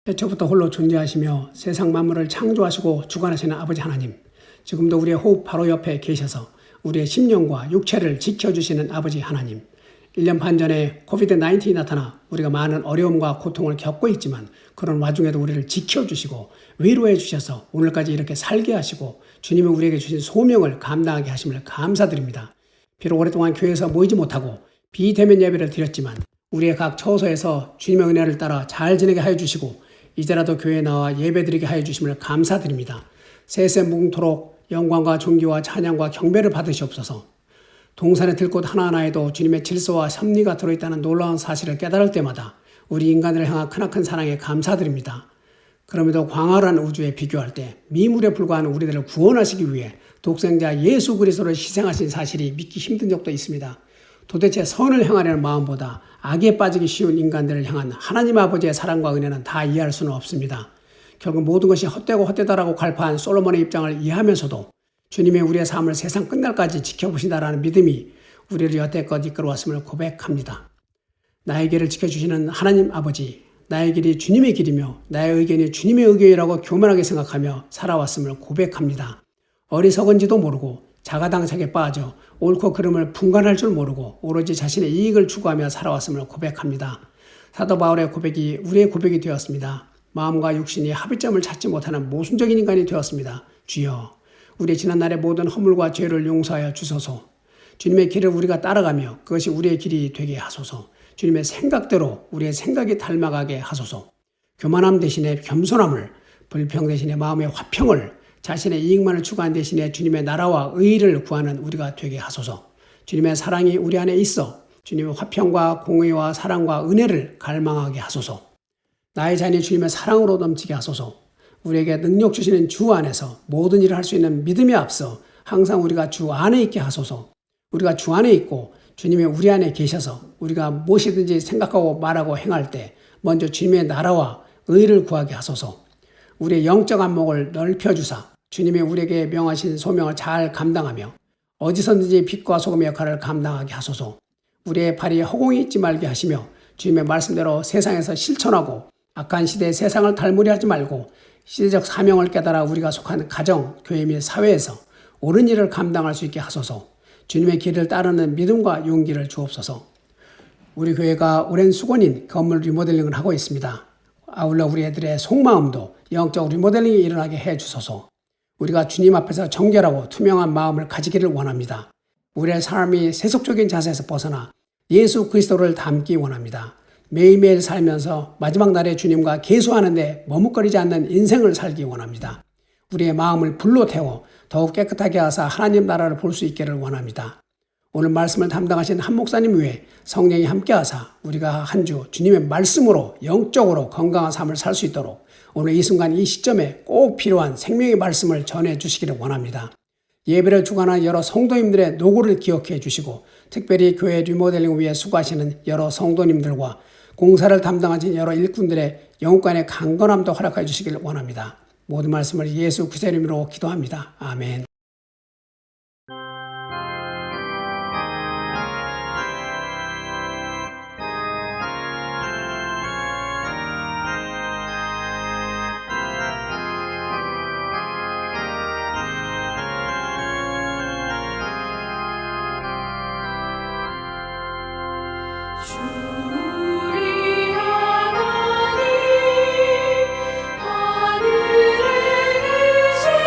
태초부터 홀로 존재하시며 세상 만물을 창조하시고 주관하시는 아버지 하나님, 지금도 우리의 호흡 바로 옆에 계셔서 우리의 심령과 육체를 지켜주시는 아버지 하나님, 1년 반 전에 코비드-19이 나타나 우리가 많은 어려움과 고통을 겪고 있지만 그런 와중에도 우리를 지켜주시고 위로해 주셔서 오늘까지 이렇게 살게 하시고 주님이 우리에게 주신 소명을 감당하게 하심을 감사드립니다. 비록 오랫동안 교회에서 모이지 못하고 비대면 예배를 드렸지만 우리의 각 처소에서 주님의 은혜를 따라 잘 지내게 하여 주시고 이제라도 교회에 나와 예배드리게 하여 주심을 감사드립니다. 세세 무궁토록 영광과 존귀와 찬양과 경배를 받으시옵소서. 동산의 들꽃 하나하나에도 주님의 질서와 섭리가 들어있다는 놀라운 사실을 깨달을 때마다 우리 인간을 향한 크나큰 사랑에 감사드립니다. 그럼에도 광활한 우주에 비교할 때 미물에 불과한 우리들을 구원하시기 위해 독생자 예수 그리스도를 희생하신 사실이 믿기 힘든 적도 있습니다. 도대체 선을 행하려는 마음보다 악에 빠지기 쉬운 인간들을 향한 하나님 아버지의 사랑과 은혜는 다 이해할 수는 없습니다. 결국 모든 것이 헛되고 헛되다라고 갈파한 솔로몬의 입장을 이해하면서도 주님이 우리의 삶을 세상 끝날까지 지켜보신다라는 믿음이 우리를 여태껏 이끌어왔음을 고백합니다. 나의 길을 지켜주시는 하나님 아버지, 나의 길이 주님의 길이며 나의 의견이 주님의 의견이라고 교만하게 생각하며 살아왔음을 고백합니다. 어리석은지도 모르고 자가당착에 빠져 옳고 그름을 분간할 줄 모르고 오로지 자신의 이익을 추구하며 살아왔음을 고백합니다. 사도 바울의 고백이 우리의 고백이 되었습니다. 마음과 육신이 합의점을 찾지 못하는 모순적인 인간이 되었습니다. 주여, 우리의 지난날의 모든 허물과 죄를 용서하여 주소서. 주님의 길을 우리가 따라가며 그것이 우리의 길이 되게 하소서. 주님의 생각대로 우리의 생각이 닮아가게 하소서. 교만함 대신에 겸손함을, 불평 대신에 마음의 화평을, 자신의 이익만을 추구한 대신에 주님의 나라와 의의를 구하는 우리가 되게 하소서. 주님의 사랑이 우리 안에 있어 주님의 화평과 공의와 사랑과 은혜를 갈망하게 하소서. 나의 자녀이 주님의 사랑으로 넘치게 하소서. 우리에게 능력 주시는 주 안에서 모든 일을 할 수 있는 믿음에 앞서 항상 우리가 주 안에 있게 하소서. 우리가 주 안에 있고 주님이 우리 안에 계셔서 우리가 무엇이든지 생각하고 말하고 행할 때 먼저 주님의 나라와 의의를 구하게 하소서. 우리의 영적 안목을 넓혀주사 주님이 우리에게 명하신 소명을 잘 감당하며 어디서든지 빛과 소금의 역할을 감당하게 하소서. 우리의 발이 허공에 있지 말게 하시며 주님의 말씀대로 세상에서 실천하고 악한 시대의 세상을 닮으려 하지 말고 시대적 사명을 깨달아 우리가 속한 가정, 교회 및 사회에서 옳은 일을 감당할 수 있게 하소서. 주님의 길을 따르는 믿음과 용기를 주옵소서. 우리 교회가 오랜 수건인 건물 리모델링을 하고 있습니다. 아울러 우리 애들의 속마음도 영적 리모델링이 일어나게 해주소서. 우리가 주님 앞에서 정결하고 투명한 마음을 가지기를 원합니다. 우리의 삶이 세속적인 자세에서 벗어나 예수 그리스도를 닮기 원합니다. 매일매일 살면서 마지막 날에 주님과 계수하는데 머뭇거리지 않는 인생을 살기 원합니다. 우리의 마음을 불로 태워 더욱 깨끗하게 하사 하나님 나라를 볼 수 있기를 원합니다. 오늘 말씀을 담당하신 한 목사님 외에 성령이 함께하사 우리가 한 주 주님의 말씀으로 영적으로 건강한 삶을 살 수 있도록 오늘 이 순간 이 시점에 꼭 필요한 생명의 말씀을 전해 주시기를 원합니다. 예배를 주관하는 여러 성도님들의 노고를 기억해 주시고 특별히 교회 리모델링 위에 수고하시는 여러 성도님들과 공사를 담당하신 여러 일꾼들의 영혼간의 강건함도 허락해 주시기를 원합니다. 모든 말씀을 예수 그리스도의 이름으로 기도합니다. 아멘. 우리 하나님 하늘에 계시는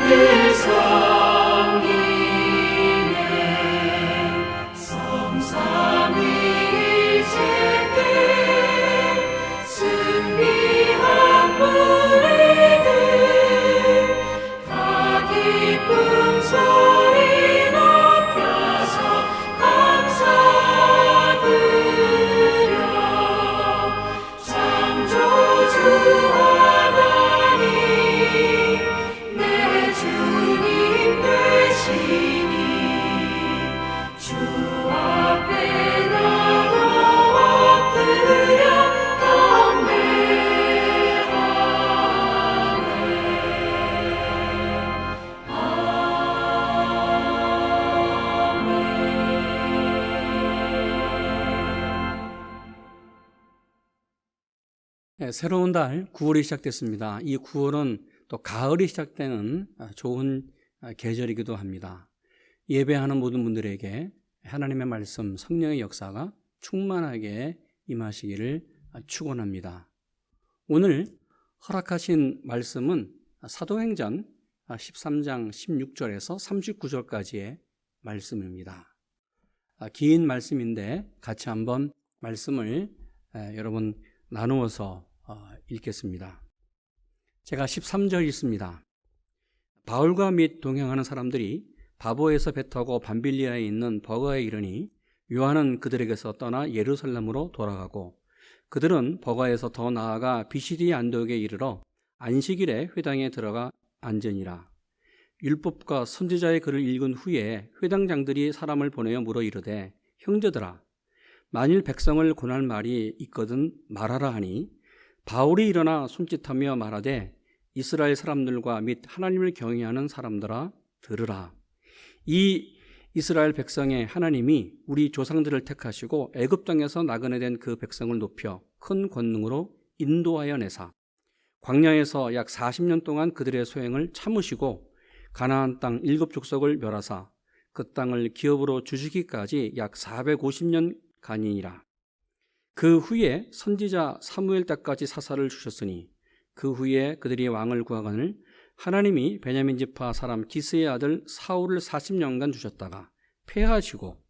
늘 섬기네 성삼위일체께 승리한 무리들 다 기쁨 소리 높여서 감사드려 창조주 하나님 내 주님 되시니 주 앞에 나도 엎드려 네, 새로운 달 9월이 시작됐습니다. 이 9월은 또 가을이 시작되는 좋은 계절이기도 합니다. 예배하는 모든 분들에게 하나님의 말씀, 성령의 역사가 충만하게 임하시기를 축원합니다. 오늘 허락하신 말씀은 사도행전 13장 16절에서 39절까지의 말씀입니다. 긴 말씀인데 같이 한번 말씀을 여러분 나누어서 읽겠습니다. 제가 13절 읽습니다. 바울과 및 동행하는 사람들이 바보에서 배 타고 밤빌리아에 있는 버가에 이르니 요한은 그들에게서 떠나 예루살렘으로 돌아가고 그들은 버가에서 더 나아가 비시디 안독에 이르러 안식일에 회당에 들어가 앉으니라. 율법과 선지자의 글을 읽은 후에 회당장들이 사람을 보내어 물어 이르되 형제들아 만일 백성을 권할 말이 있거든 말하라 하니 바울이 일어나 손짓하며 말하되 이스라엘 사람들과 및 하나님을 경외하는 사람들아 들으라. 이 이스라엘 백성의 하나님이 우리 조상들을 택하시고 애굽 땅에서 나그네 된 그 백성을 높여 큰 권능으로 인도하여 내사 광야에서 약 40년 동안 그들의 소행을 참으시고 가나안 땅 7족속을 멸하사 그 땅을 기업으로 주시기까지 약 450년간이니라. 그 후에 선지자 사무엘 때까지 사사를 주셨으니 그 후에 그들이 왕을 구하거늘 하나님이 베냐민 지파 사람 기스의 아들 사울을 40년간 주셨다가 패하시고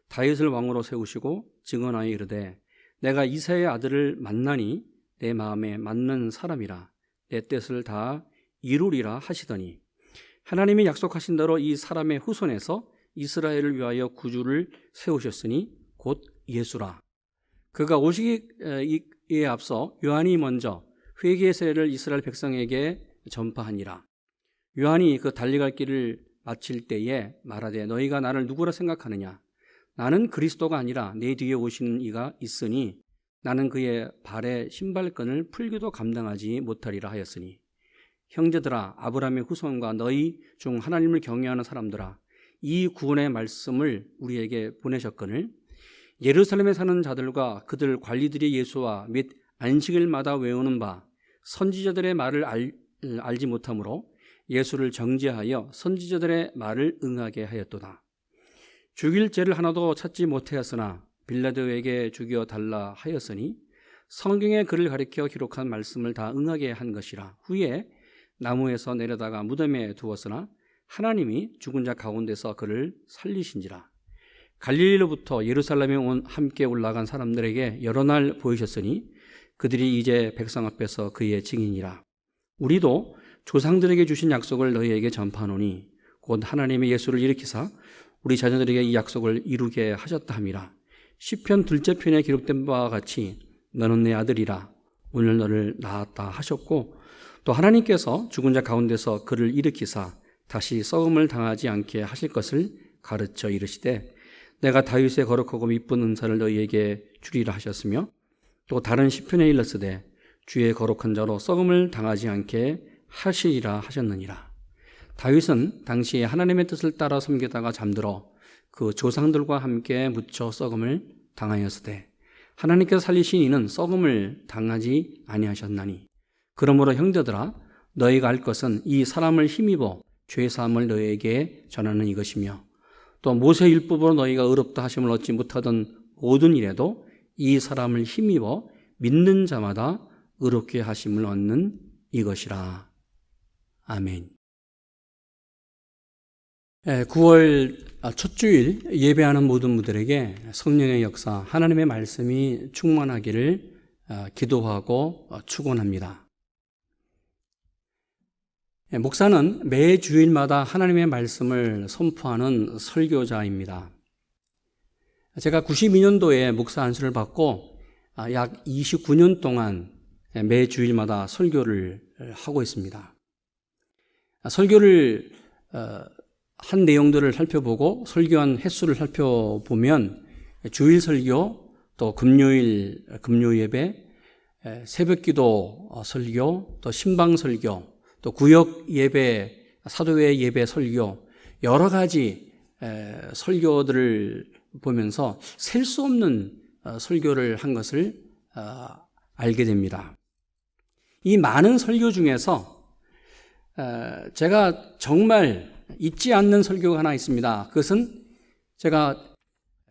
다윗을 왕으로 세우시고 증언하여 이르되 내가 이새의 아들을 만나니 내 마음에 맞는 사람이라 내 뜻을 다 이루리라 하시더니 하나님이 약속하신 대로 이 사람의 후손에서 이스라엘을 위하여 구주를 세우셨으니 곧 예수라. 그가 오시기에 앞서 요한이 먼저 회개의 세례를 이스라엘 백성에게 전파하니라. 요한이 그 달려갈 길을 마칠 때에 말하되 너희가 나를 누구라 생각하느냐? 나는 그리스도가 아니라 내 뒤에 오시는 이가 있으니 나는 그의 발에 신발끈을 풀기도 감당하지 못하리라 하였으니 형제들아 아브라함의 후손과 너희 중 하나님을 경외하는 사람들아 이 구원의 말씀을 우리에게 보내셨거늘 예루살렘에 사는 자들과 그들 관리들이 예수와 및 안식일마다 외우는 바 선지자들의 말을 알지 못하므로 예수를 정죄하여 선지자들의 말을 응하게 하였도다. 죽일 죄를 하나도 찾지 못하였으나 빌라도에게 죽여 달라 하였으니 성경의 글을 가리켜 기록한 말씀을 다 응하게 한 것이라. 후에 나무에서 내려다가 무덤에 두었으나 하나님이 죽은 자 가운데서 그를 살리신지라. 갈릴리로부터 예루살렘에 함께 올라간 사람들에게 여러 날 보이셨으니 그들이 이제 백성 앞에서 그의 증인이라. 우리도 조상들에게 주신 약속을 너희에게 전파하노니 곧 하나님의 예수를 일으키사 우리 자녀들에게 이 약속을 이루게 하셨다 함이라. 시편 둘째 편에 기록된 바와 같이 너는 내 아들이라 오늘 너를 낳았다 하셨고 또 하나님께서 죽은 자 가운데서 그를 일으키사 다시 썩음을 당하지 않게 하실 것을 가르쳐 이르시되 내가 다윗의 거룩하고 이쁜 은사를 너희에게 주리라 하셨으며 또 다른 시편에 일렀으되 주의 거룩한 자로 썩음을 당하지 않게 하시리라 하셨느니라. 다윗은 당시에 하나님의 뜻을 따라 섬기다가 잠들어 그 조상들과 함께 묻혀 썩음을 당하였으되 하나님께서 살리신 이는 썩음을 당하지 아니하셨나니 그러므로 형제들아 너희가 알 것은 이 사람을 힘입어 죄사함을 너희에게 전하는 이것이며 또 모세 율법으로 너희가 의롭다 하심을 얻지 못하던 모든 일에도 이 사람을 힘입어 믿는 자마다 의롭게 하심을 얻는 이것이라. 아멘. 9월 첫 주일 예배하는 모든 분들에게 성령의 역사, 하나님의 말씀이 충만하기를 기도하고 축원합니다. 목사는 매 주일마다 하나님의 말씀을 선포하는 설교자입니다. 제가 92년도에 목사 안수를 받고 약 29년 동안 매 주일마다 설교를 하고 있습니다. 설교를 한 내용들을 살펴보고 설교한 횟수를 살펴보면 주일 설교, 또 금요일 금요 예배, 새벽기도 설교, 또 신방 설교, 또 구역 예배, 사도회 예배 설교, 여러 가지 설교들을 보면서 셀 수 없는 설교를 한 것을 알게 됩니다. 이 많은 설교 중에서 제가 정말 잊지 않는 설교가 하나 있습니다. 그것은 제가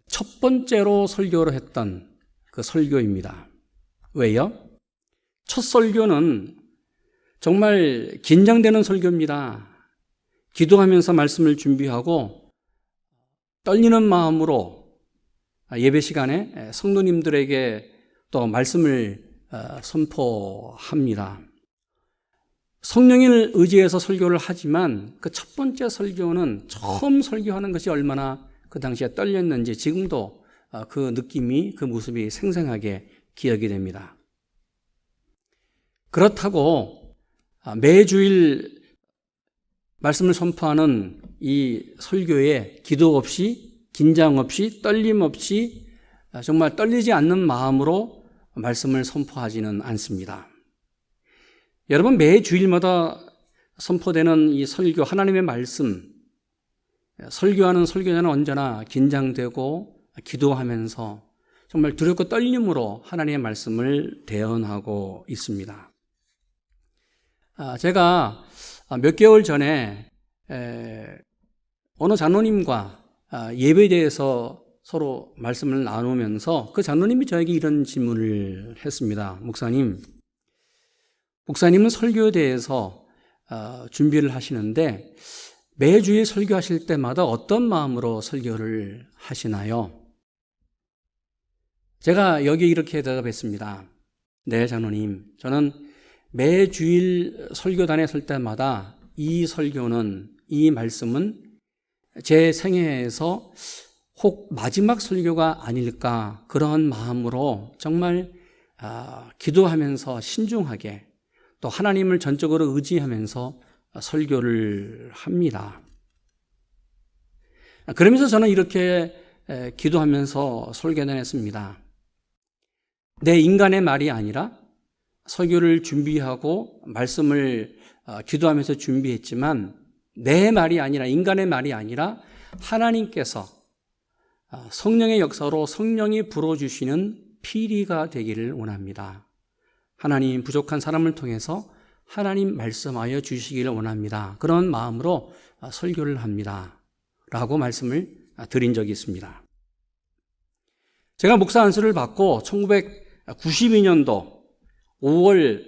첫 번째로 설교를 했던 그 설교입니다. 왜요? 첫 설교는 정말 긴장되는 설교입니다. 기도하면서 말씀을 준비하고 떨리는 마음으로 예배 시간에 성도님들에게 또 말씀을 선포합니다. 성령을 의지해서 설교를 하지만 그 첫 번째 설교는 처음 설교하는 것이 얼마나 그 당시에 떨렸는지 지금도 그 느낌이, 그 모습이 생생하게 기억이 됩니다. 그렇다고 매주일 말씀을 선포하는 이 설교에 기도 없이, 긴장 없이, 떨림 없이 정말 떨리지 않는 마음으로 말씀을 선포하지는 않습니다. 여러분, 매 주일마다 선포되는 이 설교, 하나님의 말씀, 설교하는 설교자는 언제나 긴장되고 기도하면서 정말 두렵고 떨림으로 하나님의 말씀을 대언하고 있습니다. 제가 몇 개월 전에 어느 장로님과 예배에 대해서 서로 말씀을 나누면서 그 장로님이 저에게 이런 질문을 했습니다. 목사님은 설교에 대해서 준비를 하시는데 매주일 설교하실 때마다 어떤 마음으로 설교를 하시나요? 제가 여기에 이렇게 대답했습니다. 네, 장로님. 저는 매주일 설교단에 설 때마다 이 설교는, 이 말씀은 제 생애에서 혹 마지막 설교가 아닐까, 그런 마음으로 정말 기도하면서 신중하게 또 하나님을 전적으로 의지하면서 설교를 합니다. 그러면서 저는 이렇게 기도하면서 설교를 했습니다. 내 인간의 말이 아니라 설교를 준비하고 말씀을 기도하면서 준비했지만 내 말이 아니라, 인간의 말이 아니라 하나님께서 성령의 역사로 성령이 불어주시는 피리가 되기를 원합니다. 하나님, 부족한 사람을 통해서 하나님 말씀하여 주시기를 원합니다. 그런 마음으로 설교를 합니다. 라고 말씀을 드린 적이 있습니다. 제가 목사 안수를 받고 1992년도 5월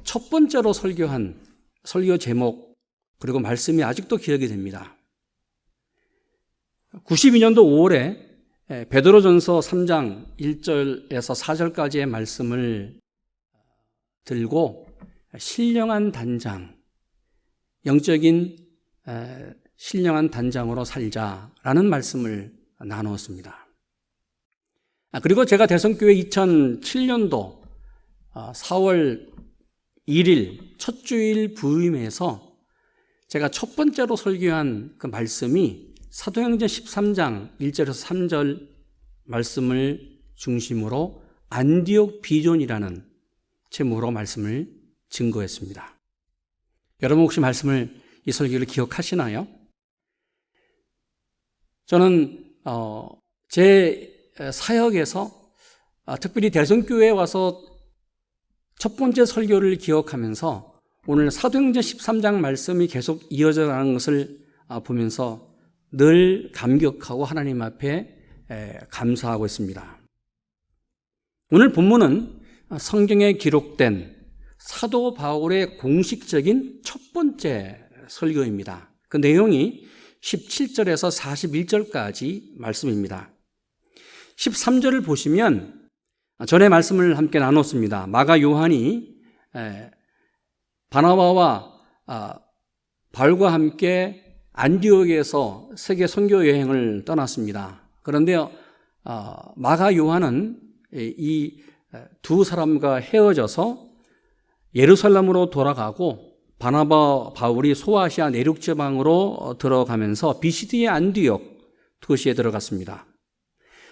첫 번째로 설교한 설교 제목, 그리고 말씀이 아직도 기억이 됩니다. 92년도 5월에 베드로전서 3장 1절에서 4절까지의 말씀을 들고 신령한 단장, 영적인 신령한 단장으로 살자라는 말씀을 나누었습니다. 그리고 제가 대성교회 2007년도 4월 1일 첫 주일 부임에서 제가 첫 번째로 설교한 그 말씀이 사도행전 13장 1절에서 3절 말씀을 중심으로 안디옥 비전이라는 제목으로 말씀을 증거했습니다. 여러분 혹시 이 설교를 기억하시나요? 저는 제 사역에서 특별히 대성교회에 와서 첫 번째 설교를 기억하면서 오늘 사도행전 13장 말씀이 계속 이어져 가는 것을 보면서 늘 감격하고 하나님 앞에 감사하고 있습니다. 오늘 본문은 성경에 기록된 사도 바울의 공식적인 첫 번째 설교입니다. 그 내용이 17절에서 41절까지 말씀입니다. 13절을 보시면 전에 말씀을 함께 나눴습니다. 마가 요한이 바나바와 바울과 함께 안디옥에서 세계 선교 여행을 떠났습니다. 그런데 마가 요한은 이 두 사람과 헤어져서 예루살렘으로 돌아가고 바나바 바울이 소아시아 내륙 지방으로 들어가면서 비시디의 안디옥 도시에 들어갔습니다.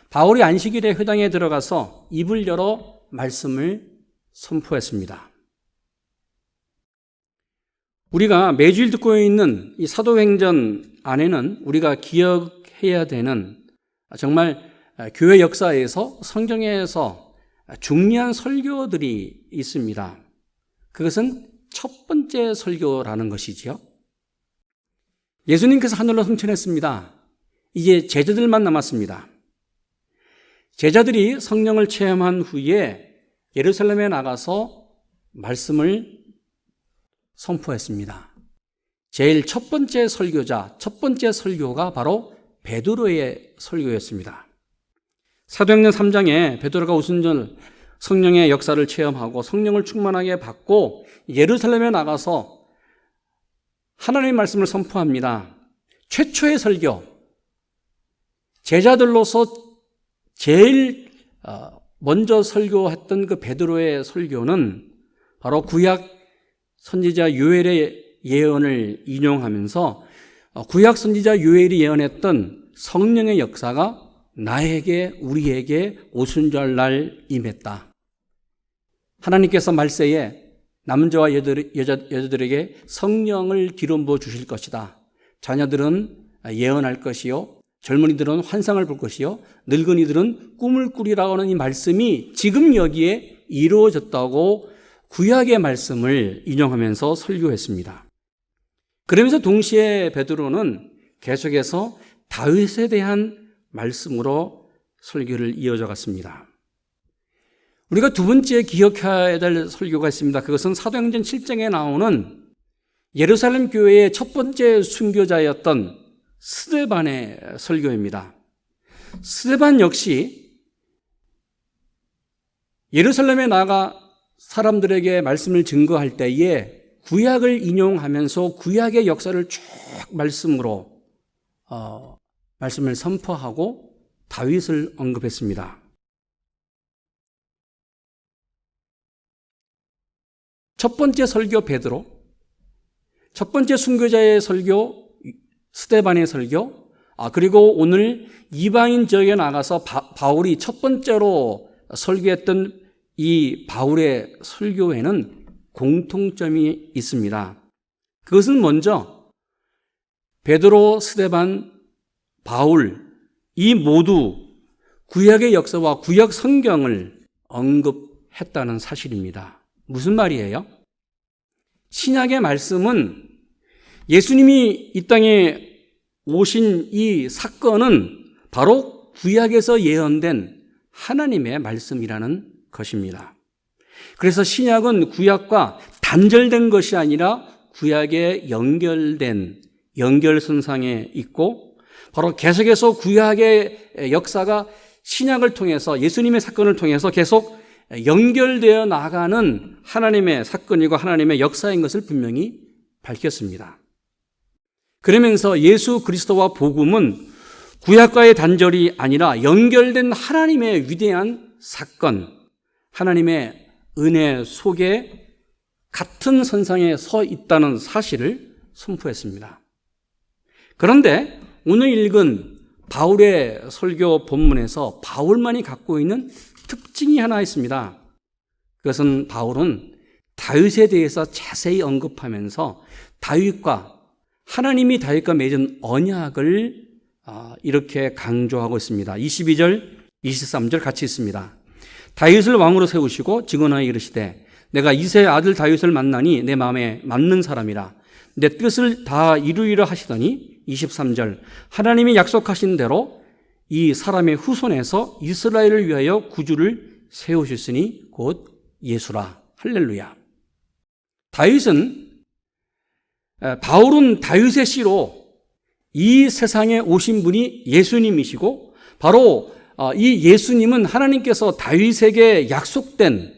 바울이 안식일에 회당에 들어가서 입을 열어 말씀을 선포했습니다. 우리가 매주일 듣고 있는 이 사도행전 안에는 우리가 기억해야 되는 정말 교회 역사에서 성경에서 중요한 설교들이 있습니다. 그것은 첫 번째 설교라는 것이지요. 예수님께서 하늘로 승천했습니다. 이제 제자들만 남았습니다. 제자들이 성령을 체험한 후에 예루살렘에 나가서 말씀을 선포했습니다. 제일 첫 번째 설교자, 첫 번째 설교가 바로 베드로의 설교였습니다. 사도행전 3장에 베드로가 오순절 성령의 역사를 체험하고 성령을 충만하게 받고 예루살렘에 나가서 하나님의 말씀을 선포합니다. 최초의 설교, 제자들로서 제일 먼저 설교했던 그 베드로의 설교는 바로 구약 선지자 요엘의 예언을 인용하면서 구약 선지자 요엘이 예언했던 성령의 역사가 나에게 우리에게 오순절날 임했다. 하나님께서 말세에 남자와 여자들에게 성령을 기름 부어 주실 것이다. 자녀들은 예언할 것이요, 젊은이들은 환상을 볼 것이요, 늙은이들은 꿈을 꾸리라고 하는 이 말씀이 지금 여기에 이루어졌다고 구약의 말씀을 인용하면서 설교했습니다. 그러면서 동시에 베드로는 계속해서 다윗에 대한 말씀으로 설교를 이어져 갔습니다. 우리가 두 번째 기억해야 될 설교가 있습니다. 그것은 사도행전 7장에 나오는 예루살렘 교회의 첫 번째 순교자였던 스데반의 설교입니다. 스데반 역시 예루살렘에 나가 사람들에게 말씀을 증거할 때에 구약을 인용하면서 구약의 역사를 쭉 말씀으로 말씀을 선포하고 다윗을 언급했습니다. 첫 번째 설교 베드로, 첫 번째 순교자의 설교 스데반의 설교, 그리고 오늘 이방인 지역에 나가서 바울이 첫 번째로 설교했던 이 바울의 설교에는 공통점이 있습니다. 그것은 먼저 베드로, 스데반, 바울 이 모두 구약의 역사와 구약 성경을 언급했다는 사실입니다. 무슨 말이에요? 신약의 말씀은 예수님이 이 땅에 오신 이 사건은 바로 구약에서 예언된 하나님의 말씀이라는 것입니다. 그래서 신약은 구약과 단절된 것이 아니라 구약에 연결된 연결선상에 있고 바로 계속해서 구약의 역사가 신약을 통해서 예수님의 사건을 통해서 계속 연결되어 나가는 하나님의 사건이고 하나님의 역사인 것을 분명히 밝혔습니다. 그러면서 예수 그리스도와 복음은 구약과의 단절이 아니라 연결된 하나님의 위대한 사건, 하나님의 은혜 속에 같은 선상에 서 있다는 사실을 선포했습니다. 그런데 오늘 읽은 바울의 설교 본문에서 바울만이 갖고 있는 특징이 하나 있습니다. 그것은 바울은 다윗에 대해서 자세히 언급하면서 하나님이 다윗과 맺은 언약을 이렇게 강조하고 있습니다. 22절, 23절 같이 있습니다. 다윗을 왕으로 세우시고 증언하여 이르시되 내가 이새의 아들 다윗을 만나니 내 마음에 맞는 사람이라 내 뜻을 다 이루리라 하시더니 23절 하나님이 약속하신 대로 이 사람의 후손에서 이스라엘을 위하여 구주를 세우셨으니 곧 예수라. 할렐루야. 바울은 다윗의 씨로 이 세상에 오신 분이 예수님이시고 바로 이 예수님은 하나님께서 다윗에게 약속된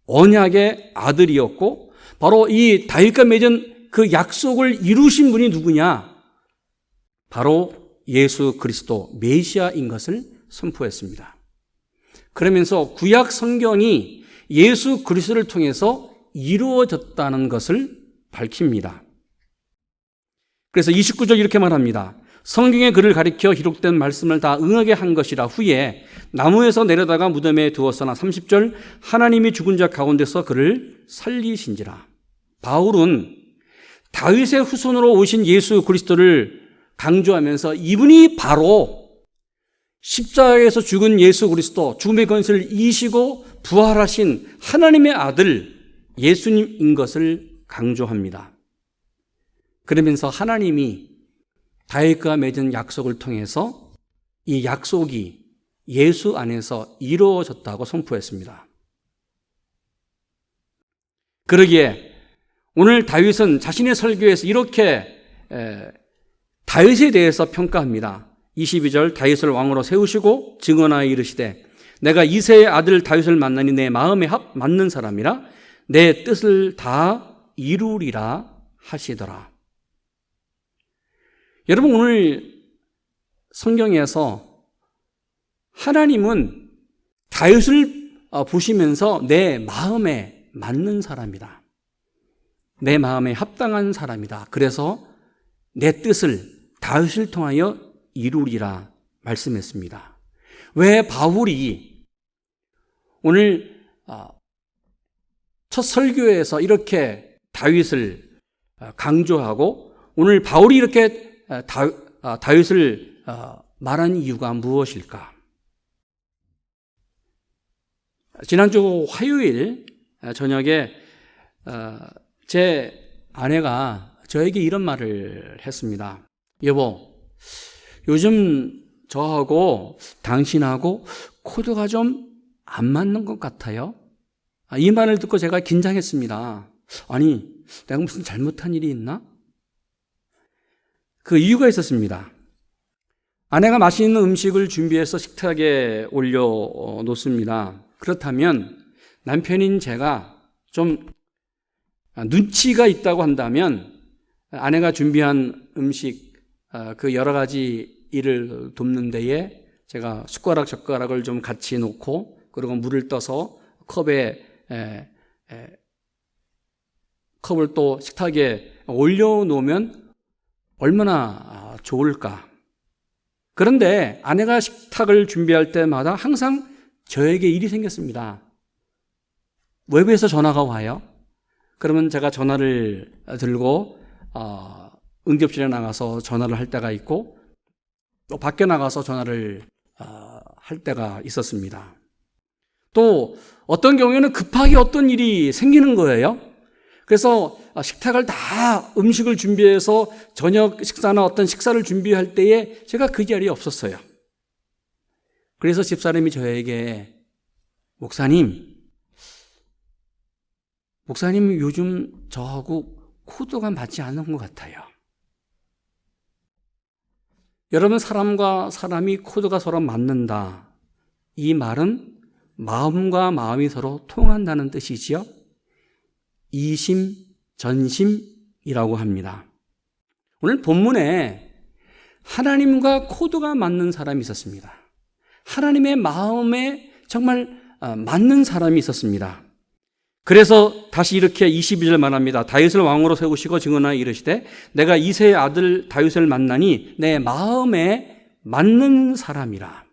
언약의 아들이었고 바로 이 다윗과 맺은 그 약속을 이루신 분이 누구냐? 바로 예수 그리스도 메시아인 것을 선포했습니다. 그러면서 구약 성경이 예수 그리스도를 통해서 이루어졌다는 것을 밝힙니다. 그래서 29절 이렇게 말합니다. 성경의 글을 가리켜 기록된 말씀을 다 응하게 한 것이라 후에 나무에서 내려다가 무덤에 두었으나 30절 하나님이 죽은 자 가운데서 그를 살리신지라. 바울은 다윗의 후손으로 오신 예수 그리스도를 강조하면서 이분이 바로 십자가에서 죽은 예수 그리스도, 죽음의 권세를 이기시고 부활하신 하나님의 아들 예수님인 것을 강조합니다. 그러면서 하나님이 다윗과 맺은 약속을 통해서 이 약속이 예수 안에서 이루어졌다고 선포했습니다. 그러기에 오늘 다윗은 자신의 설교에서 이렇게 다윗에 대해서 평가합니다. 22절 다윗을 왕으로 세우시고 증언하여 이르시되 내가 이새의 아들 다윗을 만나니 내 마음에 맞는 사람이라 내 뜻을 다 이루리라 하시더라. 여러분 오늘 성경에서 하나님은 다윗을 보시면서 내 마음에 맞는 사람이다. 내 마음에 합당한 사람이다. 그래서 내 뜻을 다윗을 통하여 이루리라 말씀했습니다. 왜 바울이 오늘 첫 설교에서 이렇게 다윗을 강조하고 오늘 바울이 이렇게 다윗을 말한 이유가 무엇일까? 지난주 화요일 저녁에 제 아내가 저에게 이런 말을 했습니다. 여보, 요즘 저하고 당신하고 코드가 좀 안 맞는 것 같아요. 이 말을 듣고 제가 긴장했습니다. 아니, 내가 무슨 잘못한 일이 있나? 그 이유가 있었습니다. 아내가 맛있는 음식을 준비해서 식탁에 올려놓습니다. 그렇다면 남편인 제가 좀 눈치가 있다고 한다면 아내가 준비한 음식 그 여러 가지 일을 돕는 데에 제가 숟가락 젓가락을 좀 같이 놓고 그리고 물을 떠서 컵을 또 식탁에 올려놓으면 얼마나 좋을까. 그런데 아내가 식탁을 준비할 때마다 항상 저에게 일이 생겼습니다. 외부에서 전화가 와요. 그러면 제가 전화를 들고 응접실에 나가서 전화를 할 때가 있고 또 밖에 나가서 전화를 할 때가 있었습니다. 또 어떤 경우에는 급하게 어떤 일이 생기는 거예요. 그래서 식탁을 다 음식을 준비해서 저녁 식사나 어떤 식사를 준비할 때에 제가 그 자리에 없었어요. 그래서 집사람이 저에게 목사님 요즘 저하고 코드가 맞지 않는 것 같아요. 여러분, 사람과 사람이 코드가 서로 맞는다. 이 말은 마음과 마음이 서로 통한다는 뜻이지요. 이심전심이라고 합니다. 오늘 본문에 하나님과 코드가 맞는 사람이 있었습니다. 하나님의 마음에 정말 맞는 사람이 있었습니다. 그래서 다시 이렇게 22절 말합니다. 다윗을 왕으로 세우시고 증언하여 이르시되 내가 이새의 아들 다윗을 만나니 내 마음에 맞는 사람이라.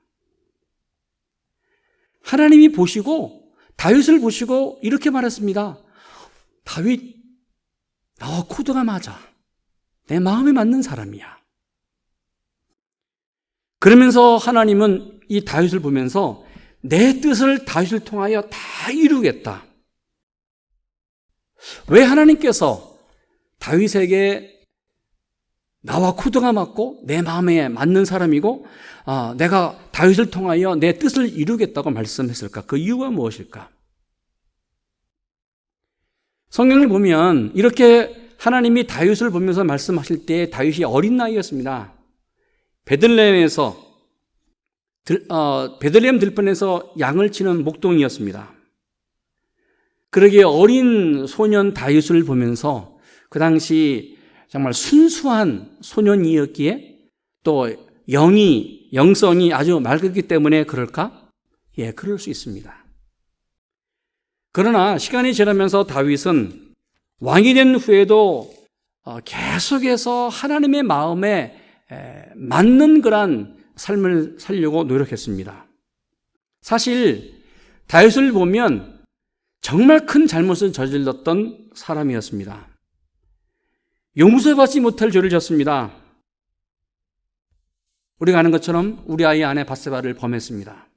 하나님이 보시고 다윗을 보시고 이렇게 말했습니다. 다윗, 나와 코드가 맞아. 내 마음에 맞는 사람이야. 그러면서 하나님은 이 다윗을 보면서 내 뜻을 다윗을 통하여 다 이루겠다. 왜 하나님께서 다윗에게 나와 코드가 맞고 내 마음에 맞는 사람이고 내가 다윗을 통하여 내 뜻을 이루겠다고 말씀했을까? 그 이유가 무엇일까? 성경을 보면 이렇게 하나님이 다윗을 보면서 말씀하실 때 다윗이 어린 나이였습니다. 베들레헴 들판에서 양을 치는 목동이었습니다. 그러기에 어린 소년 다윗을 보면서 그 당시 정말 순수한 소년이었기에 또 영성이 아주 맑았기 때문에 그럴까? 예, 그럴 수 있습니다. 그러나 시간이 지나면서 다윗은 왕이 된 후에도 계속해서 하나님의 마음에 맞는 그런 삶을 살려고 노력했습니다. 사실 다윗을 보면 정말 큰 잘못을 저질렀던 사람이었습니다. 용서받지 못할 죄를 졌습니다. 우리가 아는 것처럼 우리 아이 아내 밧세바를 범했습니다.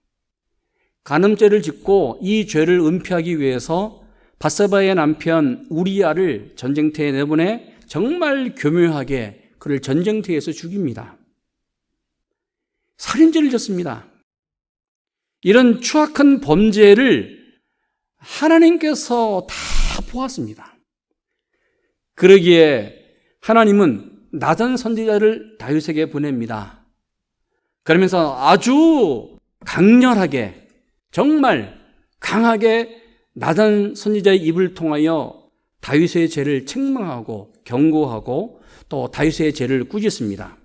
간음죄를 짓고 이 죄를 은폐하기 위해서 밧세바의 남편 우리야를 전쟁터에 내보내 정말 교묘하게 그를 전쟁터에서 죽입니다. 살인죄를 졌습니다. 이런 추악한 범죄를 하나님께서 다 보았습니다. 그러기에 하나님은 나단 선지자를 다윗에게 보냅니다. 그러면서 아주 강렬하게 정말 강하게 나단 선지자의 입을 통하여 다윗의 죄를 책망하고 경고하고 또 다윗의 죄를 꾸짖습니다.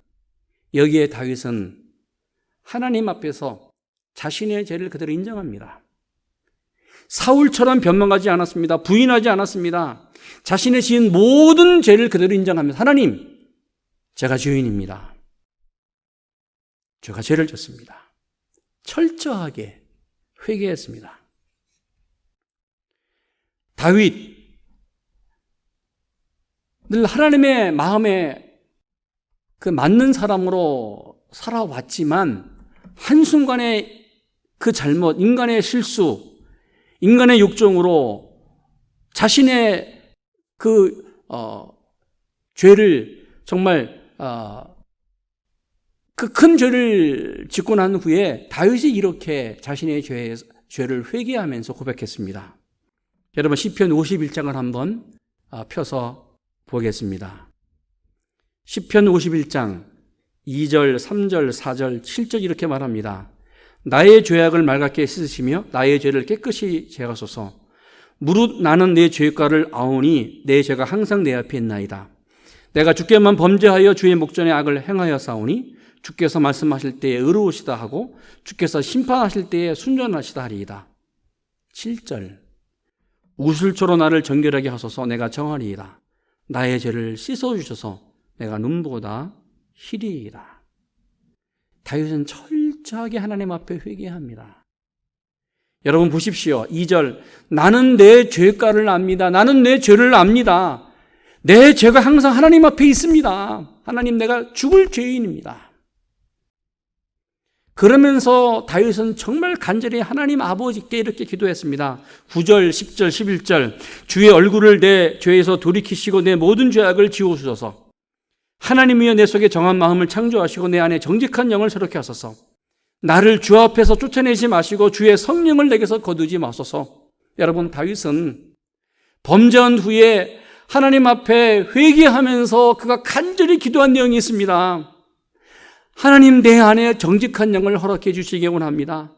여기에 다윗은 하나님 앞에서 자신의 죄를 그대로 인정합니다. 사울처럼 변명하지 않았습니다. 부인하지 않았습니다. 자신의 지은 모든 죄를 그대로 인정하면서 하나님, 제가 죄인입니다. 제가 죄를 졌습니다. 철저하게 회개했습니다. 다윗, 늘 하나님의 마음에 그 맞는 사람으로 살아왔지만 한순간에 그 잘못, 인간의 실수, 인간의 욕정으로 자신의 죄를 정말 그 큰 죄를 짓고 난 후에 다윗이 이렇게 자신의 죄를 회개하면서 고백했습니다. 여러분 시편 51장을 한번 펴서 보겠습니다. 시편 51장 2절, 3절, 4절, 7절 이렇게 말합니다. 나의 죄악을 맑게 씻으시며 나의 죄를 깨끗이 제하소서. 무릇 나는 내 죄가를 아오니 내 죄가 항상 내 앞에 있나이다. 내가 주께만 범죄하여 주의 목전에 악을 행하여 싸우니 주께서 말씀하실 때에 의로우시다 하고 주께서 심판하실 때에 순전하시다 하리이다. 7절 우슬초로 나를 정결하게 하소서. 내가 정하리이다. 나의 죄를 씻어주셔서 내가 눈보다 희리이다. 다윗은 철저하게 하나님 앞에 회개합니다. 여러분 보십시오. 2절 나는 내 죄가를 압니다. 나는 내 죄를 압니다. 내 죄가 항상 하나님 앞에 있습니다. 하나님, 내가 죽을 죄인입니다. 그러면서 다윗은 정말 간절히 하나님 아버지께 이렇게 기도했습니다. 9절, 10절, 11절 주의 얼굴을 내 죄에서 돌이키시고 내 모든 죄악을 지우소서. 하나님이여 내 속에 정한 마음을 창조하시고 내 안에 정직한 영을 새롭게 하소서. 나를 주 앞에서 쫓아내지 마시고 주의 성령을 내게서 거두지 마소서. 여러분 다윗은 범죄한 후에 하나님 앞에 회개하면서 그가 간절히 기도한 내용이 있습니다. 하나님, 내 안에 정직한 영을 허락해 주시기 원합니다.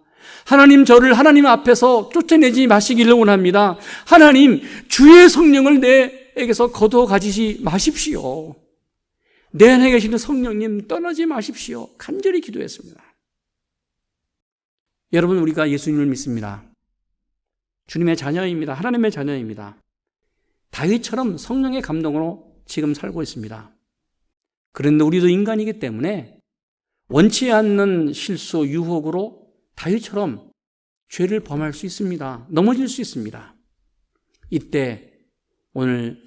하나님, 저를 하나님 앞에서 쫓아내지 마시기를 원합니다. 하나님, 주의 성령을 내게서 거두어 가지지 마십시오. 내 안에 계시는 성령님 떠나지 마십시오. 간절히 기도했습니다. 여러분, 우리가 예수님을 믿습니다. 주님의 자녀입니다. 하나님의 자녀입니다. 다윗처럼 성령의 감동으로 지금 살고 있습니다. 그런데 우리도 인간이기 때문에 원치 않는 실수, 유혹으로 다윗처럼 죄를 범할 수 있습니다. 넘어질 수 있습니다. 이때 오늘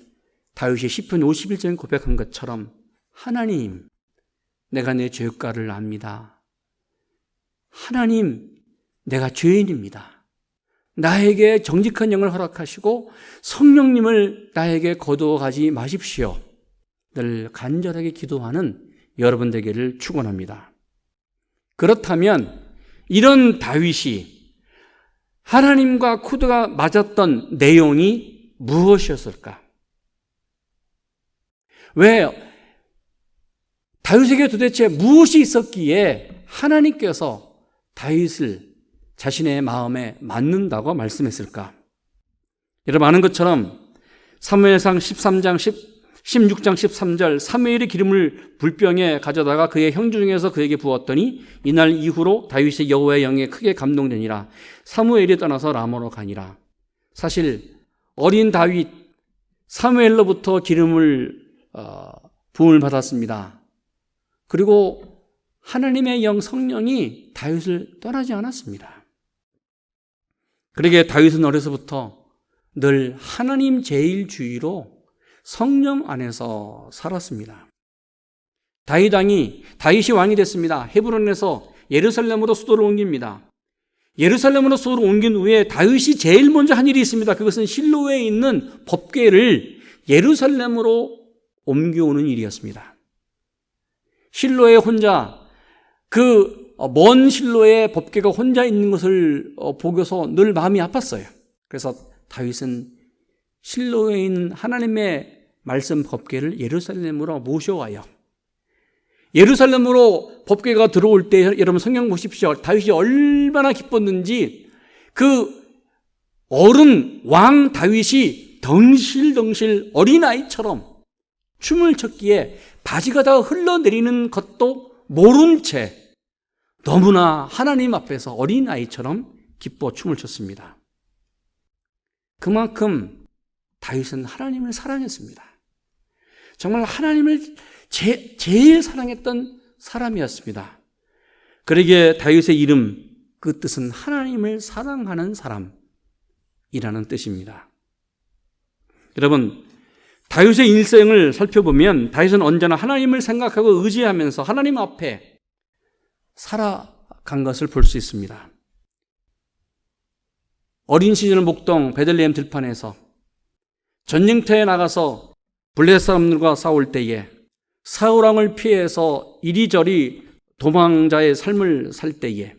다윗이 시편 51절 고백한 것처럼 하나님, 내가 내 죄가를 압니다. 하나님, 내가 죄인입니다. 나에게 정직한 영을 허락하시고 성령님을 나에게 거두어 가지 마십시오. 늘 간절하게 기도하는 여러분 되기를 축원합니다. 그렇다면 이런 다윗이 하나님과 코드가 맞았던 내용이 무엇이었을까? 왜 다윗에게 도대체 무엇이 있었기에 하나님께서 다윗을 자신의 마음에 맞는다고 말씀했을까? 여러분 아는 것처럼 사무엘상 13장 16장 13절 사무엘이 기름을 불병에 가져다가 그의 형제 중에서 그에게 부었더니 이날 이후로 다윗이 여호와의 영에 크게 감동되니라. 사무엘이 떠나서 라마로 가니라. 사실 어린 다윗 사무엘로부터 기름을 부음을 받았습니다. 그리고 하나님의 영 성령이 다윗을 떠나지 않았습니다. 그러기에 다윗은 어려서부터 늘 하나님 제일주의로 성령 안에서 살았습니다. 다윗이 왕이 됐습니다. 헤브론에서 예루살렘으로 수도를 옮깁니다. 예루살렘으로 수도를 옮긴 후에 다윗이 제일 먼저 한 일이 있습니다. 그것은 실로에 있는 법궤를 예루살렘으로 옮겨오는 일이었습니다. 실로에 혼자 그 먼 실로에 법궤가 혼자 있는 것을 보고서 늘 마음이 아팠어요. 그래서 다윗은 실로에 있는 하나님의 말씀 법궤를 예루살렘으로 모셔와요. 예루살렘으로 법궤가 들어올 때 여러분 성경 보십시오. 다윗이 얼마나 기뻤는지 그 어른 왕 다윗이 덩실덩실 어린아이처럼 춤을 췄기에 바지가 다 흘러내리는 것도 모른 채 너무나 하나님 앞에서 어린아이처럼 기뻐 춤을 췄습니다. 그만큼 다윗은 하나님을 사랑했습니다. 정말 하나님을 제일 사랑했던 사람이었습니다. 그러기에 다윗의 이름, 그 뜻은 하나님을 사랑하는 사람이라는 뜻입니다. 여러분, 다윗의 일생을 살펴보면 다윗은 언제나 하나님을 생각하고 의지하면서 하나님 앞에 살아간 것을 볼 수 있습니다. 어린 시절 목동 베들레헴 들판에서 전쟁터에 나가서 블레셋 사람들과 싸울 때에 사울왕을 피해서 이리저리 도망자의 삶을 살 때에,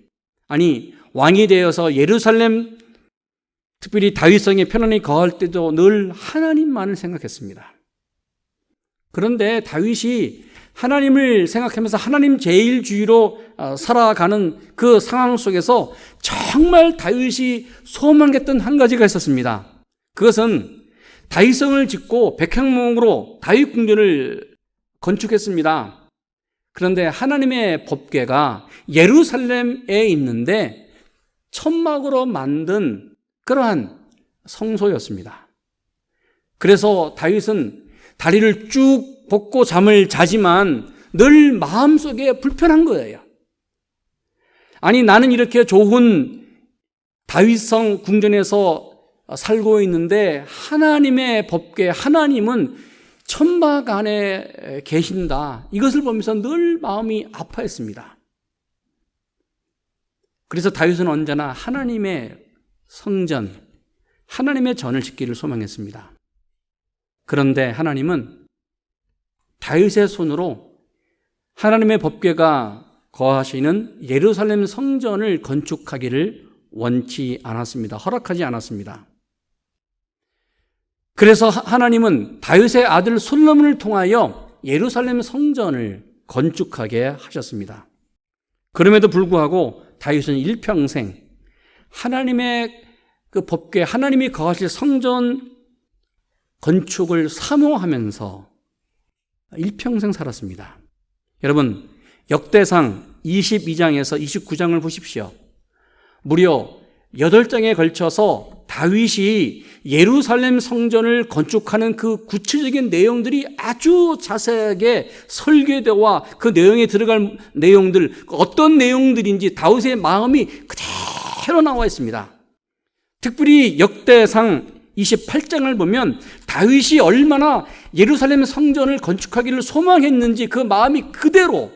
아니 왕이 되어서 예루살렘 특별히 다윗성에 편안히 거할 때도 늘 하나님만을 생각했습니다. 그런데 다윗이 하나님을 생각하면서 하나님 제일주의로 살아가는 그 상황 속에서 정말 다윗이 소망했던 한 가지가 있었습니다. 그것은 다윗성을 짓고 백향목으로 다윗 궁전을 건축했습니다. 그런데 하나님의 법궤가 예루살렘에 있는데 천막으로 만든 그러한 성소였습니다. 그래서 다윗은 다리를 쭉 뻗고 잠을 자지만 늘 마음속에 불편한 거예요. 아니 나는 이렇게 좋은 다윗성 궁전에서 살고 있는데 하나님의 법궤 하나님은 천막 안에 계신다. 이것을 보면서 늘 마음이 아파했습니다. 그래서 다윗은 언제나 하나님의 성전, 하나님의 전을 짓기를 소망했습니다. 그런데 하나님은 다윗의 손으로 하나님의 법궤가 거하시는 예루살렘 성전을 건축하기를 원치 않았습니다. 허락하지 않았습니다. 그래서 하나님은 다윗의 아들 솔로몬을 통하여 예루살렘 성전을 건축하게 하셨습니다. 그럼에도 불구하고 다윗은 일평생 하나님의 그 법궤, 하나님이 거하실 성전 건축을 사모하면서 일평생 살았습니다. 여러분, 역대상 22장에서 29장을 보십시오. 무려 8장에 걸쳐서 다윗이 예루살렘 성전을 건축하는 그 구체적인 내용들이 아주 자세하게 설계되어 그 내용에 들어갈 내용들, 어떤 내용들인지 다윗의 마음이 그대로 나와 있습니다. 특별히 역대상 28장을 보면 다윗이 얼마나 예루살렘 성전을 건축하기를 소망했는지 그 마음이 그대로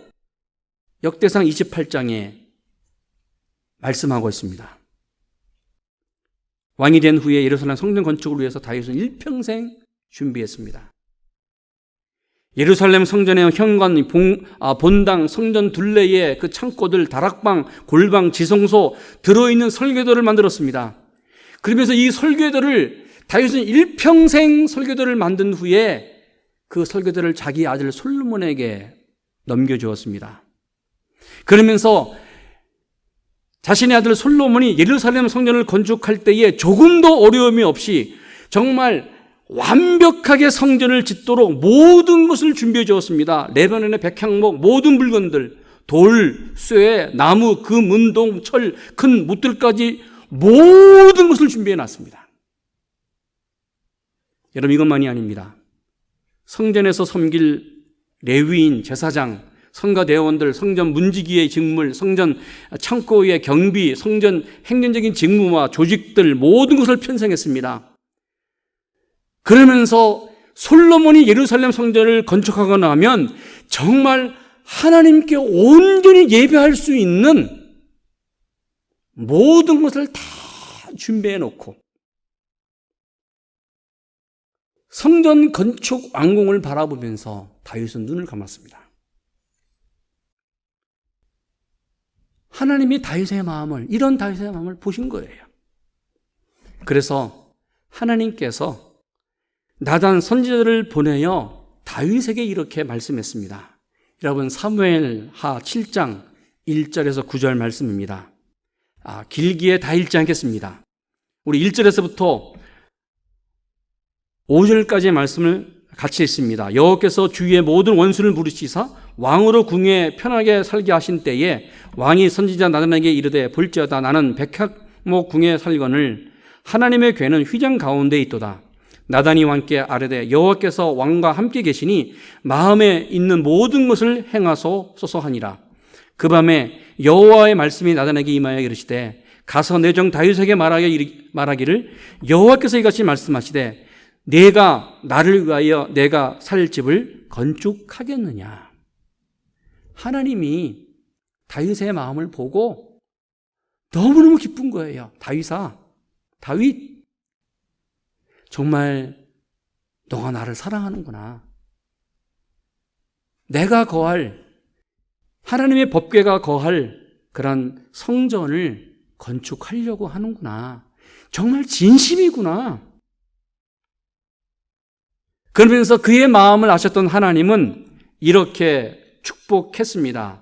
역대상 28장에 말씀하고 있습니다. 왕이 된 후에 예루살렘 성전 건축을 위해서 다윗은 일평생 준비했습니다. 예루살렘 성전의 현관, 본당, 성전 둘레에 그 창고들, 다락방, 골방, 지성소 들어있는 설계도를 만들었습니다. 그러면서 이 설계도를 다윗은 일평생 설계도를 만든 후에 그 설계도를 자기 아들 솔로몬에게 넘겨주었습니다. 그러면서 자신의 아들 솔로몬이 예루살렘 성전을 건축할 때에 조금도 어려움이 없이 정말 완벽하게 성전을 짓도록 모든 것을 준비해 주었습니다. 레바논의 백향목, 모든 물건들, 돌, 쇠, 나무, 금, 은동, 철, 큰 뭇들까지 모든 것을 준비해 놨습니다. 여러분, 이것만이 아닙니다. 성전에서 섬길 레위인, 제사장, 성가대원들, 성전 문지기의 직물, 성전 창고의 경비, 성전 행정적인 직무와 조직들 모든 것을 편성했습니다. 그러면서 솔로몬이 예루살렘 성전을 건축하고 나면 정말 하나님께 온전히 예배할 수 있는 모든 것을 다 준비해 놓고 성전 건축 완공을 바라보면서 다윗은 눈을 감았습니다. 하나님이 다윗의 마음을, 이런 다윗의 마음을 보신 거예요. 그래서 하나님께서 나단 선지자를 보내어 다윗에게 이렇게 말씀했습니다. 여러분, 사무엘하 7장 1절에서 9절 말씀입니다. 길기에 다 읽지 않겠습니다. 우리 1절에서부터 5절까지의 말씀을 같이 읽습니다. 여호와께서 주위의 모든 원수를 부르시사 왕으로 궁에 편하게 살게 하신 때에 왕이 선지자 나단에게 이르되 볼지어다 나는 백향목 궁에 살거늘 하나님의 궤는 휘장 가운데 있도다. 나단이 왕께 아뢰되 여호와께서 왕과 함께 계시니 마음에 있는 모든 것을 행하소서 하니라. 그 밤에 여호와의 말씀이 나단에게 임하여 이르시되 가서 내 종 다윗에게 말하기를 여호와께서 이같이 말씀하시되 내가 나를 위하여 내가 살 집을 건축하겠느냐. 하나님이 다윗의 마음을 보고 너무너무 기쁜 거예요. 다윗 정말 너가 나를 사랑하는구나. 내가 거할, 하나님의 법궤가 거할 그런 성전을 건축하려고 하는구나. 정말 진심이구나. 그러면서 그의 마음을 아셨던 하나님은 이렇게 축복했습니다.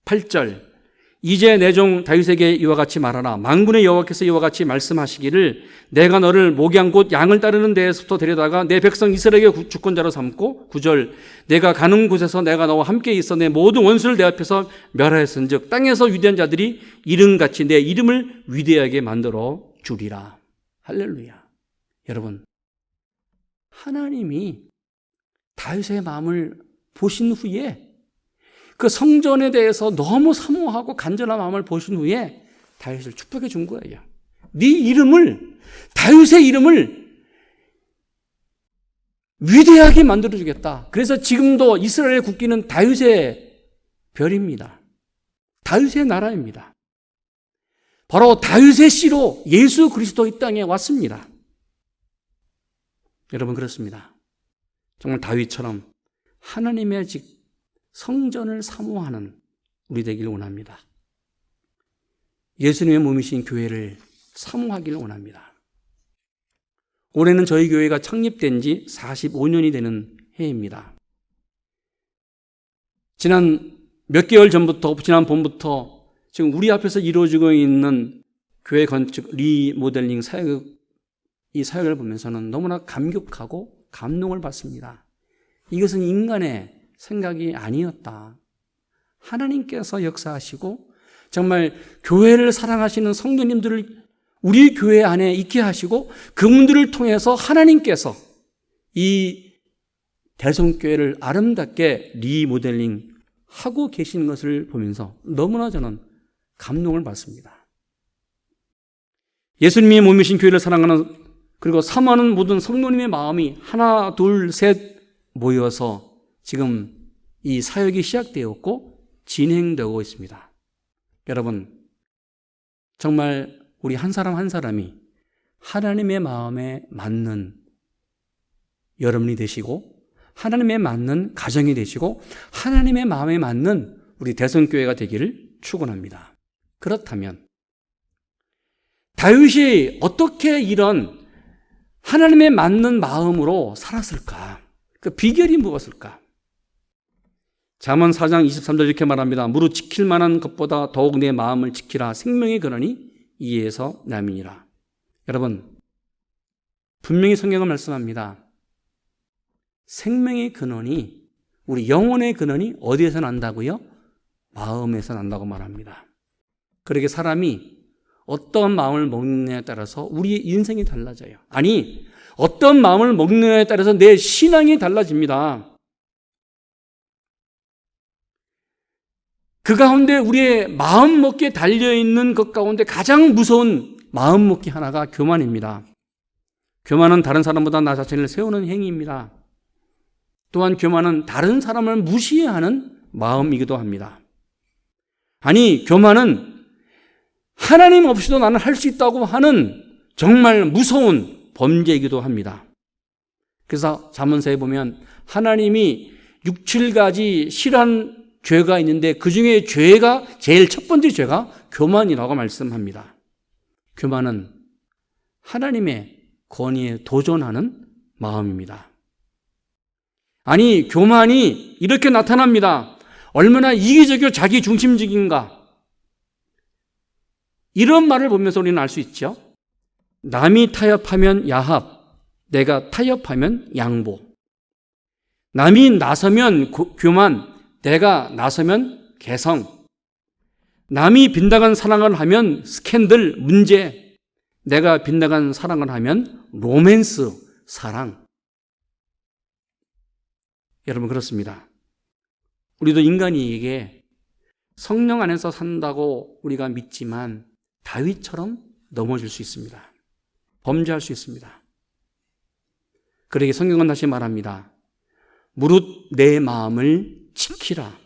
8절 이제 내 종 다윗에게 이와 같이 말하라. 만군의 여호와께서 이와 같이 말씀하시기를 내가 너를 목양 곧 양을 따르는 데에서부터 데려다가 내 백성 이스라엘의 주권자로 삼고 9절 내가 가는 곳에서 내가 너와 함께 있어 내 모든 원수를 내 앞에서 멸하였은즉 땅에서 위대한 자들이 이름같이 내 이름을 위대하게 만들어 주리라. 할렐루야. 여러분, 하나님이 다윗의 마음을 보신 후에 그 성전에 대해서 너무 사모하고 간절한 마음을 보신 후에 다윗을 축복해 준 거예요. 네 이름을, 다윗의 이름을 위대하게 만들어 주겠다. 그래서 지금도 이스라엘 국기는 다윗의 별입니다. 다윗의 나라입니다. 바로 다윗의 씨로 예수 그리스도 이 땅에 왔습니다. 여러분, 그렇습니다. 정말 다윗처럼 하나님의 성전을 사모하는 우리 되기를 원합니다. 예수님의 몸이신 교회를 사모하기를 원합니다. 올해는 저희 교회가 창립된 지 45년이 되는 해입니다. 지난 몇 개월 전부터, 지난 봄부터 지금 우리 앞에서 이루어지고 있는 교회 건축 리모델링 사역, 이 사역을 보면서는 너무나 감격하고 감동을 받습니다. 이것은 인간의 생각이 아니었다. 하나님께서 역사하시고 정말 교회를 사랑하시는 성도님들을 우리 교회 안에 있게 하시고 그분들을 통해서 하나님께서 이 대성교회를 아름답게 리모델링 하고 계신 것을 보면서 너무나 저는 감동을 받습니다. 예수님의 몸이신 교회를 사랑하는 그리고 사모하는 모든 성도님의 마음이 하나, 둘, 셋 모여서 지금 이 사역이 시작되었고 진행되고 있습니다. 여러분, 정말 우리 한 사람 한 사람이 하나님의 마음에 맞는 여러분이 되시고 하나님의 맞는 가정이 되시고 하나님의 마음에 맞는 우리 대성교회가 되기를 축원합니다. 그렇다면 다윗이 어떻게 이런 하나님의 맞는 마음으로 살았을까? 그 비결이 무엇일까? 잠언 4장 23절 이렇게 말합니다. 무릇 지킬 만한 것보다 더욱 내 마음을 지키라. 생명의 근원이 이에서 남이니라. 여러분, 분명히 성경은 말씀합니다. 생명의 근원이, 우리 영혼의 근원이 어디에서 난다고요? 마음에서 난다고 말합니다. 그러게 사람이 어떤 마음을 먹느냐에 따라서 우리의 인생이 달라져요. 아니, 어떤 마음을 먹느냐에 따라서 내 신앙이 달라집니다. 그 가운데 우리의 마음 먹기에 달려있는 것 가운데 가장 무서운 마음 먹기 하나가 교만입니다. 교만은 다른 사람보다 나 자신을 세우는 행위입니다. 또한 교만은 다른 사람을 무시하는 마음이기도 합니다. 아니, 교만은 하나님 없이도 나는 할 수 있다고 하는 정말 무서운 범죄이기도 합니다. 그래서 잠언서에 보면 하나님이 6, 7가지 싫어하는 죄가 있는데 그 중에 죄가 제일 첫 번째 죄가 교만이라고 말씀합니다. 교만은 하나님의 권위에 도전하는 마음입니다. 아니, 교만이 이렇게 나타납니다. 얼마나 이기적이고 자기 중심적인가. 이런 말을 보면서 우리는 알 수 있죠. 남이 타협하면 야합, 내가 타협하면 양보. 남이 나서면 교만, 내가 나서면 개성. 남이 빗나간 사랑을 하면 스캔들, 문제. 내가 빗나간 사랑을 하면 로맨스, 사랑. 여러분, 그렇습니다. 우리도 인간이에게 성령 안에서 산다고 우리가 믿지만 다윗처럼 넘어질 수 있습니다. 범죄할 수 있습니다. 그러기에 성경은 다시 말합니다. 무릇 내 마음을 지키라.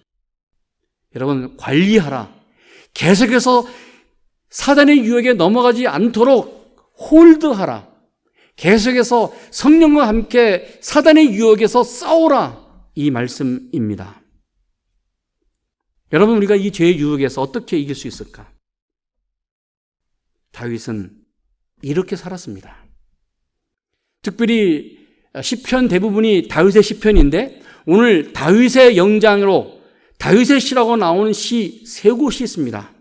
여러분, 관리하라. 계속해서 사단의 유혹에 넘어가지 않도록 홀드하라. 계속해서 성령과 함께 사단의 유혹에서 싸우라. 이 말씀입니다. 여러분, 우리가 이 죄의 유혹에서 어떻게 이길 수 있을까? 다윗은 이렇게 살았습니다. 특별히 시편 대부분이 다윗의 시편인데 오늘 다윗의 영장으로 다윗의 시라고 나오는 시 세 곳이 있습니다.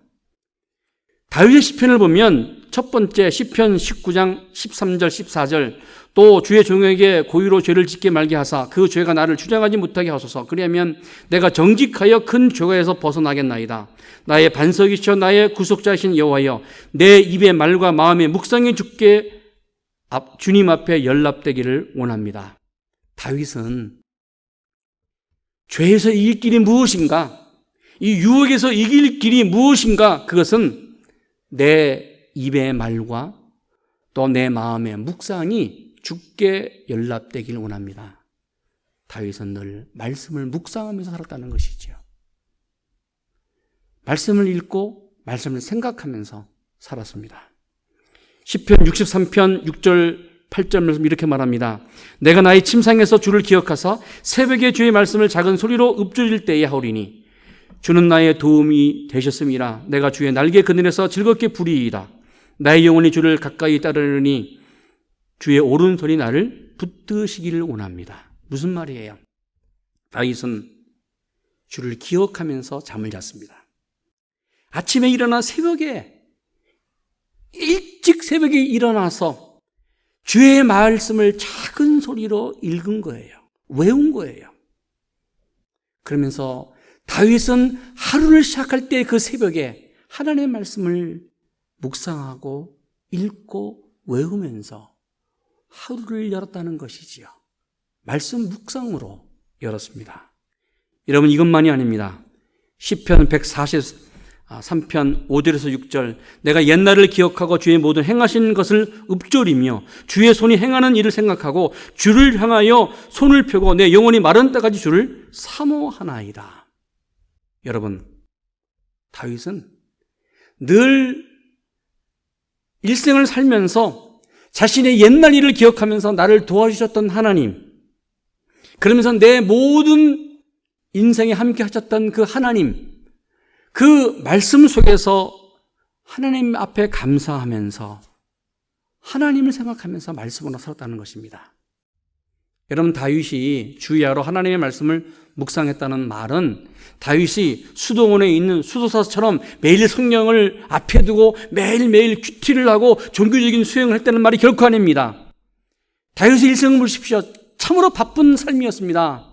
다윗의 시편을 보면 첫 번째 시편 19장 13절 14절 또 주의 종에게 고의로 죄를 짓게 말게 하사 그 죄가 나를 주장하지 못하게 하소서. 그리하면 내가 정직하여 큰 죄가에서 벗어나겠나이다. 나의 반석이시여 나의 구속자이신 여호와여 내 입의 말과 마음의 묵상이 주께 주님 앞에 연락되기를 원합니다. 다윗은 죄에서 이길 길이 무엇인가? 이 유혹에서 이길 길이 무엇인가? 그것은 내 입의 말과 또 내 마음의 묵상이 주께 연락되기를 원합니다. 다윗은 늘 말씀을 묵상하면서 살았다는 것이죠. 말씀을 읽고 말씀을 생각하면서 살았습니다. 시편 63편 6절 8절 말씀 이렇게 말합니다. 내가 나의 침상에서 주를 기억하사 새벽에 주의 말씀을 작은 소리로 읊조릴 때에 하오리니 주는 나의 도움이 되셨음이라. 내가 주의 날개 그늘에서 즐겁게 부리이다. 나의 영혼이 주를 가까이 따르니 주의 오른손이 나를 붙드시기를 원합니다. 무슨 말이에요? 다윗은 주를 기억하면서 잠을 잤습니다. 아침에 일어나 일찍 새벽에 일어나서 주의 말씀을 작은 소리로 읽은 거예요. 외운 거예요. 그러면서 다윗은 하루를 시작할 때 그 새벽에 하나님의 말씀을 묵상하고 읽고 외우면서 하루를 열었다는 것이지요. 말씀 묵상으로 열었습니다. 여러분, 이것만이 아닙니다. 시편 143편 5절에서 6절 내가 옛날을 기억하고 주의 모든 행하신 것을 읊조리며 주의 손이 행하는 일을 생각하고 주를 향하여 손을 펴고 내 영혼이 마른 때까지 주를 사모하나이다. 여러분, 다윗은 늘 일생을 살면서 자신의 옛날 일을 기억하면서 나를 도와주셨던 하나님, 그러면서 내 모든 인생에 함께 하셨던 그 하나님, 그 말씀 속에서 하나님 앞에 감사하면서 하나님을 생각하면서 말씀으로 살았다는 것입니다. 여러분, 다윗이 주야로 하나님의 말씀을 묵상했다는 말은 다윗이 수도원에 있는 수도사처럼 매일 성령을 앞에 두고 매일매일 큐티를 하고 종교적인 수행을 했다는 말이 결코 아닙니다. 다윗의 일생을 보십시오. 참으로 바쁜 삶이었습니다.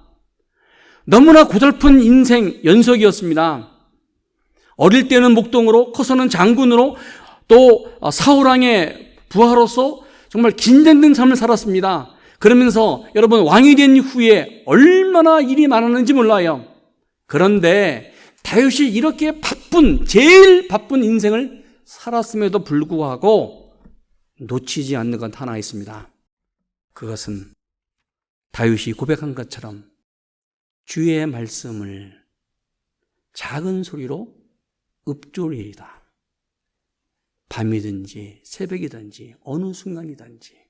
너무나 고달픈 인생 연속이었습니다. 어릴 때는 목동으로, 커서는 장군으로, 또 사울왕의 부하로서 정말 긴장된 삶을 살았습니다. 그러면서 여러분, 왕이 된 후에 얼마나 일이 많았는지 몰라요. 그런데 다윗이 이렇게 제일 바쁜 인생을 살았음에도 불구하고 놓치지 않는 것 하나 있습니다. 그것은 다윗이 고백한 것처럼 주의 말씀을 작은 소리로 읊조리이다. 밤이든지 새벽이든지 어느 순간이든지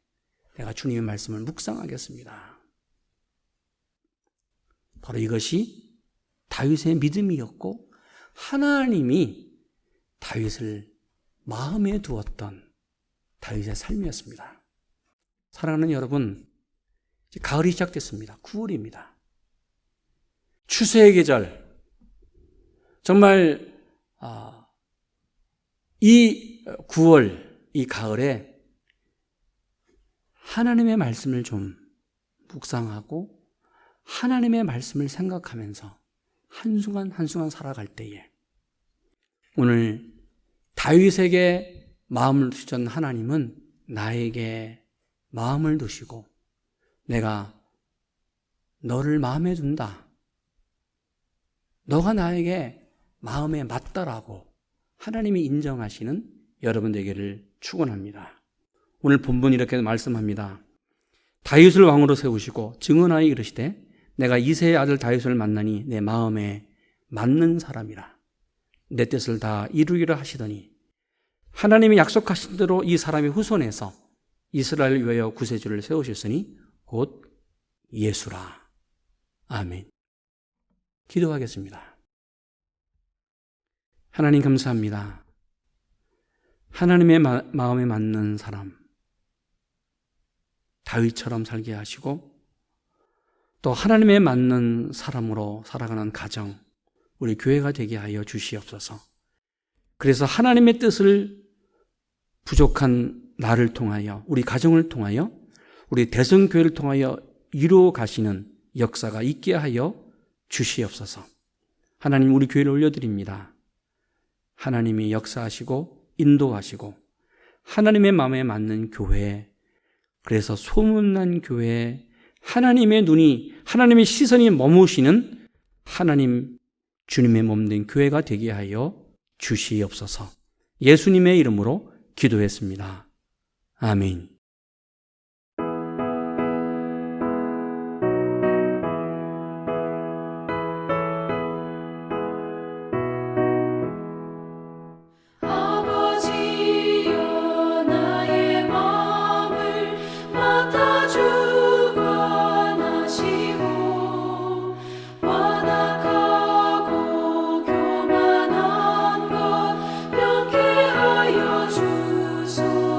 내가 주님의 말씀을 묵상하겠습니다. 바로 이것이 다윗의 믿음이었고 하나님이 다윗을 마음에 두었던 다윗의 삶이었습니다. 사랑하는 여러분, 이제 가을이 시작됐습니다. 9월입니다. 추수의 계절. 정말 이 9월, 이 가을에 하나님의 말씀을 좀 묵상하고 하나님의 말씀을 생각하면서 한순간 한순간 살아갈 때에 오늘 다윗에게 마음을 두셨던 하나님은 나에게 마음을 두시고 내가 너를 마음에 둔다. 너가 나에게 마음에 맞다라고 하나님이 인정하시는 여러분 되기를 축원합니다. 오늘 본문 이렇게 말씀합니다. 다윗을 왕으로 세우시고 증언하여 이르시되 내가 이새의 아들 다윗을 만나니 내 마음에 맞는 사람이라. 내 뜻을 다 이루기를 하시더니 하나님이 약속하신 대로 이 사람의 후손에서 이스라엘을 위하여 구세주를 세우셨으니 곧 예수라. 아멘. 기도하겠습니다. 하나님 감사합니다. 하나님의 마음에 맞는 사람, 다윗처럼 살게 하시고 또 하나님에 맞는 사람으로 살아가는 가정, 우리 교회가 되게 하여 주시옵소서. 그래서 하나님의 뜻을 부족한 나를 통하여, 우리 가정을 통하여, 우리 대성교회를 통하여 이루어 가시는 역사가 있게 하여 주시옵소서. 하나님, 우리 교회를 올려드립니다. 하나님이 역사하시고 인도하시고 하나님의 마음에 맞는 교회, 그래서 소문난 교회, 하나님의 눈이, 하나님의 시선이 머무시는 하나님 주님의 몸된 교회가 되게 하여 주시옵소서. 예수님의 이름으로 기도했습니다. 아멘. 아버지여 나의 마음을 맡아주고 하시고 완악하고 교만한 것 명케 하여 주소서.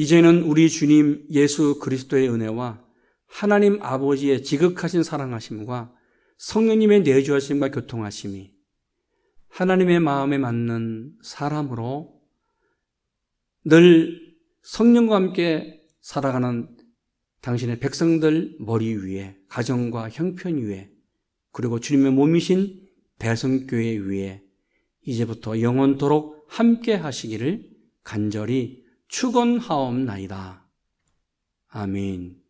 이제는 우리 주님 예수 그리스도의 은혜와 하나님 아버지의 지극하신 사랑하심과 성령님의 내주하심과 교통하심이 하나님의 마음에 맞는 사람으로 늘 성령과 함께 살아가는 당신의 백성들 머리 위에, 가정과 형편 위에, 그리고 주님의 몸이신 배성교회 위에 이제부터 영원토록 함께 하시기를 간절히 축원하옵나이다. 아멘.